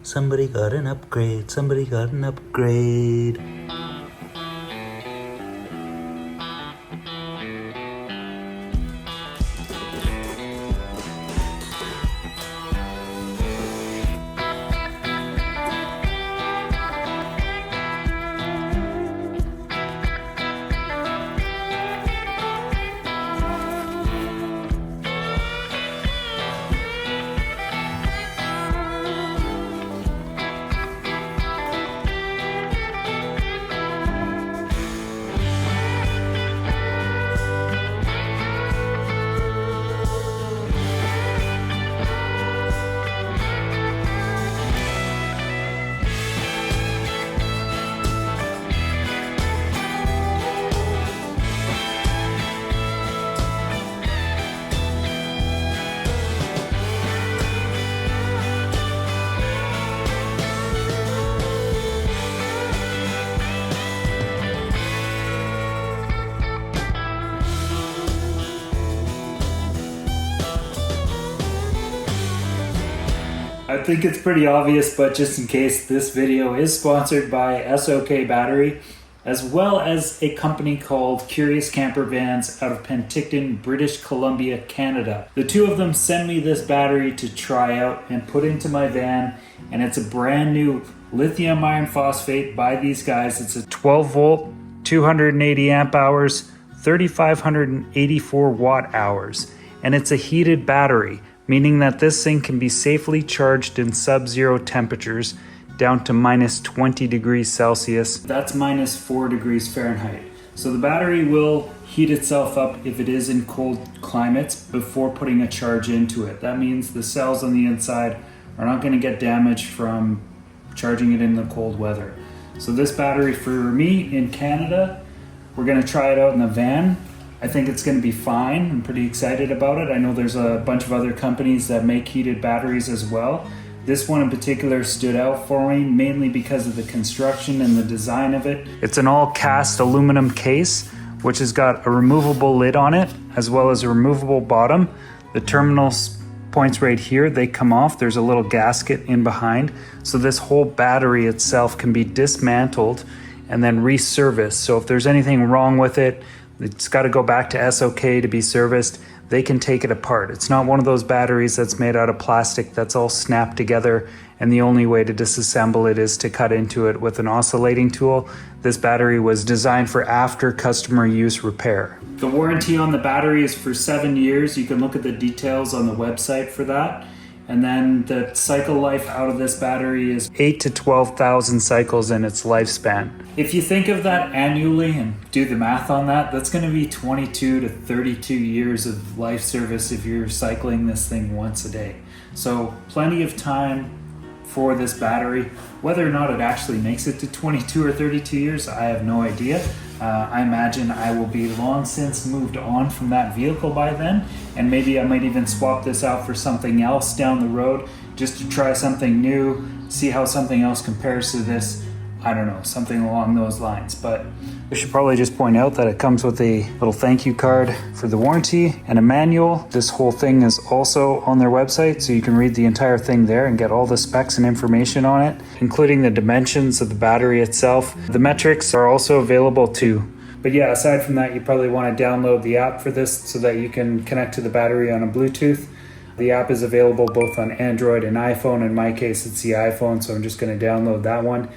Somebody got an upgrade, somebody got an upgrade. I think it's pretty obvious, but just in case, this video is sponsored by SOK Battery, as well as a company called Curious Campervans out of Penticton, British Columbia, Canada. The two of them sent me this battery to try out and put into my van, and it's a brand new lithium iron phosphate by these guys. It's a 12 volt, 280 amp hours, 3,584 watt hours, and it's a heated battery, meaning that this thing can be safely charged in sub-zero temperatures down to minus 20 degrees Celsius. That's minus 4 degrees Fahrenheit. So the battery will heat itself up if it is in cold climates before putting a charge into it. That means the cells on the inside are not going to get damaged from charging it in the cold weather. So this battery for me in Canada, we're going to try it out in the van. I think it's going to be fine. I'm pretty excited about it. I know there's a bunch of other companies that make heated batteries as well. This one in particular stood out for me, mainly because of the construction and the design of it. It's an all cast aluminum case, which has got a removable lid on it, as well as a removable bottom. The terminal points right here, they come off. There's a little gasket in behind. So this whole battery itself can be dismantled and then reserviced. So if there's anything wrong with it, it's got to go back to SOK to be serviced. They can take it apart. It's not one of those batteries that's made out of plastic that's all snapped together, and the only way to disassemble it is to cut into it with an oscillating tool. This battery was designed for after customer use repair. The warranty on the battery is for 7 years. You can look at the details on the website for that. And then the cycle life out of this battery is 8 to 12,000 cycles in its lifespan. If you think of that annually and do the math on that, that's going to be 22 to 32 years of life service if you're cycling this thing once a day. So plenty of time for this battery. Whether or not it actually makes it to 22 or 32 years, I have no idea. I imagine I will be long since moved on from that vehicle by then, and maybe I might even swap this out for something else down the road just to try something new, see how something else compares to this. I don't know, something along those lines. But I should probably just point out that it comes with a little thank you card for the warranty and a manual. This whole thing is also on their website, so you can read the entire thing there and get all the specs and information on it, including the dimensions of the battery itself. The metrics are also available too. But yeah, aside from that, you probably want to download the app for this so that you can connect to the battery on a Bluetooth. The app is available both on Android and iPhone. In my case, it's the iPhone, so I'm just going to download that one.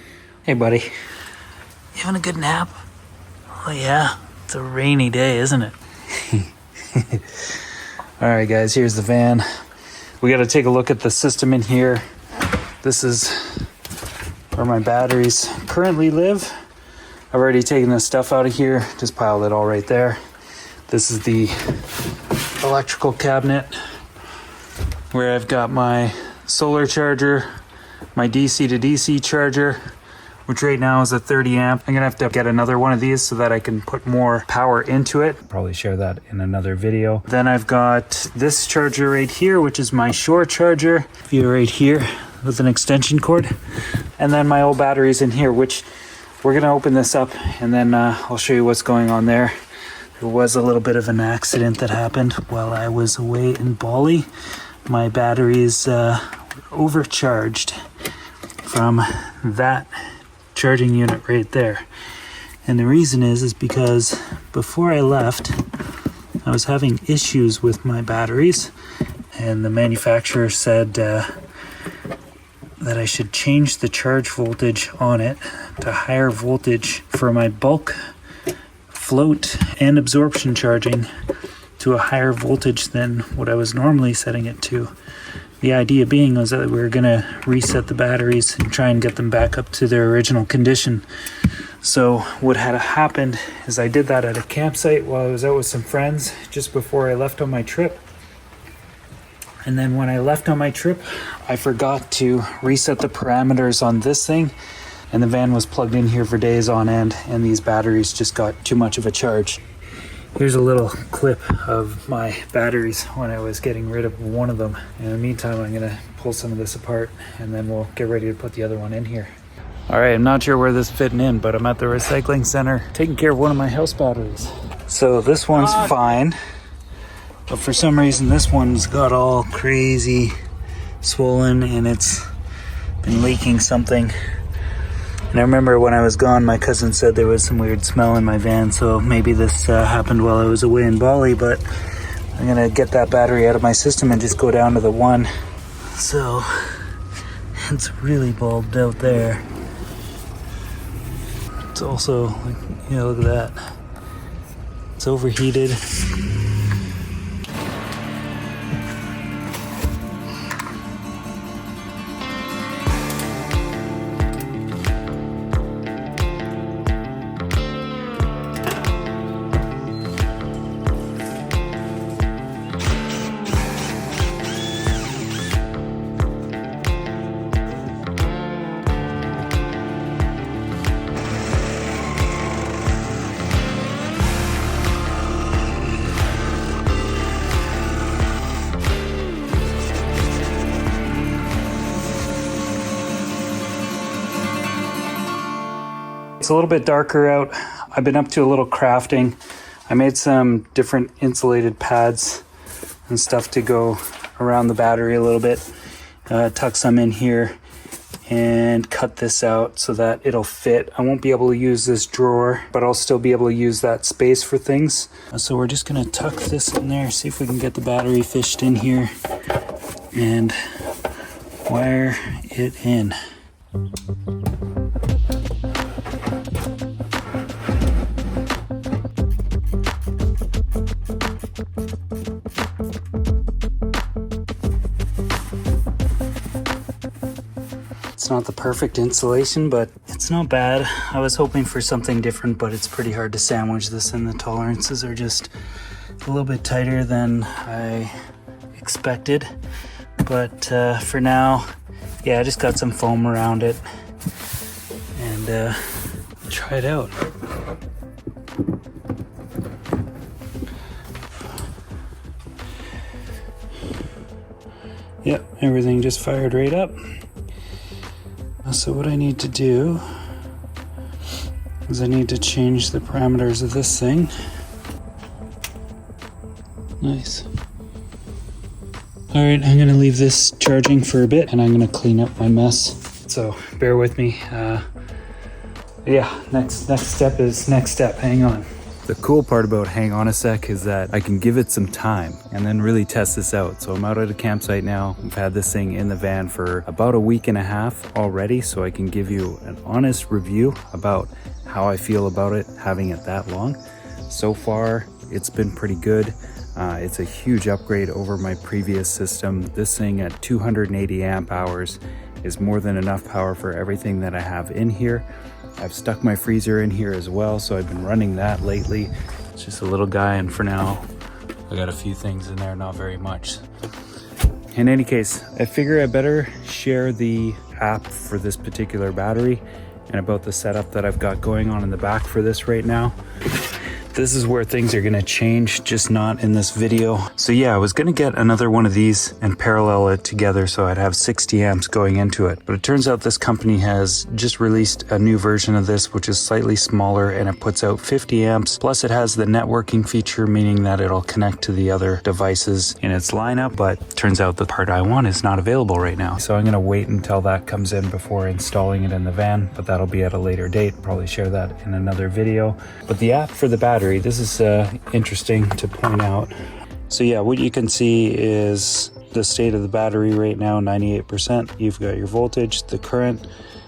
Hey buddy, you having a good nap? Oh yeah, it's a rainy day, isn't it? Alright guys, here's the van. We got to take a look at the system in here. This is where my batteries currently live. I've already taken the stuff out of here, just piled it all right there. This is the electrical cabinet where I've got my solar charger, my DC to DC charger, which right now is a 30 amp. I'm gonna have to get another one of these so that I can put more power into it. Probably share that in another video. Then I've got this charger right here, which is my Shore charger. Right here with an extension cord. And then my old batteries in here, which we're gonna open this up and then I'll show you what's going on there. There was a little bit of an accident that happened while I was away in Bali. My batteries overcharged from that charging unit right there. And the reason is because before I left, I was having issues with my batteries, and the manufacturer said that I should change the charge voltage on it to higher voltage for my bulk, float, and absorption charging to a higher voltage than what I was normally setting it to. The idea being was that we were going to reset the batteries and try and get them back up to their original condition. So what had happened is I did that at a campsite while I was out with some friends just before I left on my trip. And then when I left on my trip, I forgot to reset the parameters on this thing, and the van was plugged in here for days on end, and these batteries just got too much of a charge. Here's a little clip of my batteries when I was getting rid of one of them. In the meantime, I'm gonna pull some of this apart, and then we'll get ready to put the other one in here. All right, I'm not sure where this is fitting in, but I'm at the recycling center taking care of one of my house batteries. So this one's fine, but for some reason this one's got all crazy swollen and it's been leaking something. And I remember when I was gone, my cousin said there was some weird smell in my van, so maybe this happened while I was away in Bali, but I'm gonna get that battery out of my system and just go down to the one. So it's really bulbed out there. It's also, yeah, look at that. It's overheated. It's a little bit darker out. I've been up to a little crafting. I made some different insulated pads and stuff to go around the battery a little bit. Tuck some in here and cut this out so that it'll fit. I won't be able to use this drawer, but I'll still be able to use that space for things. So we're just gonna tuck this in there, see if we can get the battery fished in here and wire it in. It's not the perfect insulation, but it's not bad. I was hoping for something different, but it's pretty hard to sandwich this, and the tolerances are just a little bit tighter than I expected. But for now, yeah, I just got some foam around it and try it out. Yep, everything just fired right up. So what I need to do is I need to change the parameters of this thing. Nice. All right, I'm gonna leave this charging for a bit and I'm gonna clean up my mess. So bear with me. Yeah, next step is next step. Hang on. The cool part about hang on a sec is that I can give it some time and then really test this out. So I'm out at a campsite now. I've had this thing in the van for about a week and a half already, so I can give you an honest review about how I feel about it, having it that long. So far, it's been pretty good. It's a huge upgrade over my previous system. This thing at 280 amp hours is more than enough power for everything that I have in here. I've stuck my freezer in here as well, so I've been running that lately. It's just a little guy, and for now, I got a few things in there, not very much. In any case, I figure I better share the app for this particular battery and about the setup that I've got going on in the back for this right now. this is where things are going to change, just not in this video. So yeah, I was going to get another one of these and parallel it together so I'd have 60 amps going into it. But it turns out this company has just released a new version of this, which is slightly smaller, and it puts out 50 amps. Plus it has the networking feature, meaning that it'll connect to the other devices in its lineup. But turns out the part I want is not available right now. So I'm going to wait until that comes in before installing it in the van, but that'll be at a later date. Probably share that in another video. But the app for the battery, this is interesting to point out. So yeah, what you can see is the state of the battery right now, 98%. You've got your voltage, the current.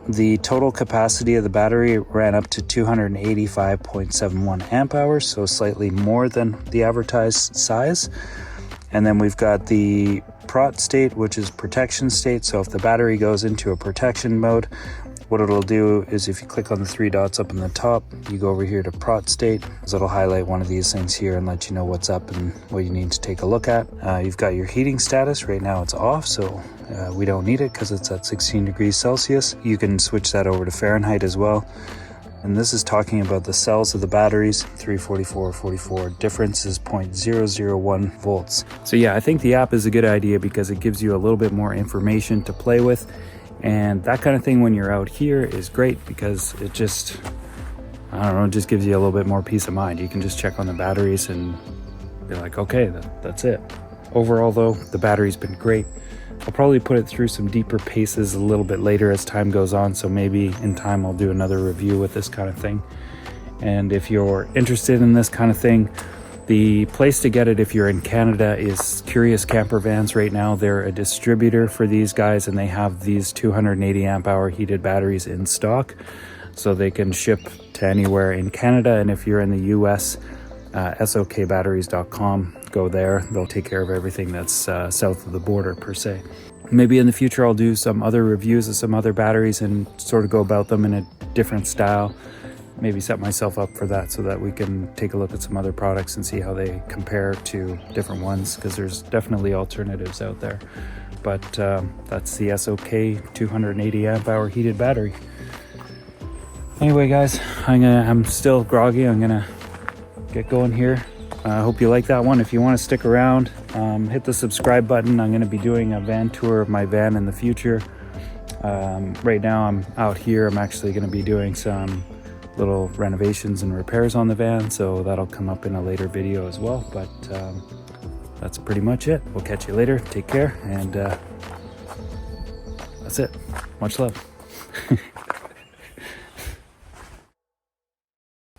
The total capacity of the battery ran up to 285.71 amp hours, so slightly more than the advertised size. And then we've got the prot state, which is protection state. So if the battery goes into a protection mode, what it'll do is if you click on the three dots up in the top, you go over here to prot state. So it'll highlight one of these things here and let you know what's up and what you need to take a look at. You've got your heating status. Right now it's off, so we don't need it because it's at 16 degrees Celsius. You can switch that over to Fahrenheit as well. And this is talking about the cells of the batteries, 344, difference is 0.001 volts. So yeah, I think the app is a good idea because it gives you a little bit more information to play with. And that kind of thing when you're out here is great because it just, I don't know, it just gives you a little bit more peace of mind. You can just check on the batteries and be like, okay, that's it. Overall though, the battery's been great. I'll probably put it through some deeper paces a little bit later as time goes on, so maybe in time I'll do another review with this kind of thing. And if you're interested in this kind of thing, the place to get it if you're in Canada is Curious Campervans. Right now they're a distributor for these guys, and they have these 280 amp hour heated batteries in stock, so they can ship to anywhere in Canada. And if you're in the US, SOKbatteries.com, go there. They'll take care of everything that's south of the border per se. Maybe in the future I'll do some other reviews of some other batteries and sort of go about them in a different style. Maybe set myself up for that so that we can take a look at some other products and see how they compare to different ones, because there's definitely alternatives out there. But that's the SOK 280 amp hour heated battery. Anyway guys, I'm still groggy. I'm gonna get going here. I hope you like that one. If you want to stick around, hit the subscribe button. I'm going to be doing a van tour of my van in the future. Right now I'm out here. I'm actually going to be doing some little renovations and repairs on the van, so that'll come up in a later video as well. But that's pretty much it. We'll catch you later. Take care, and that's it. Much love.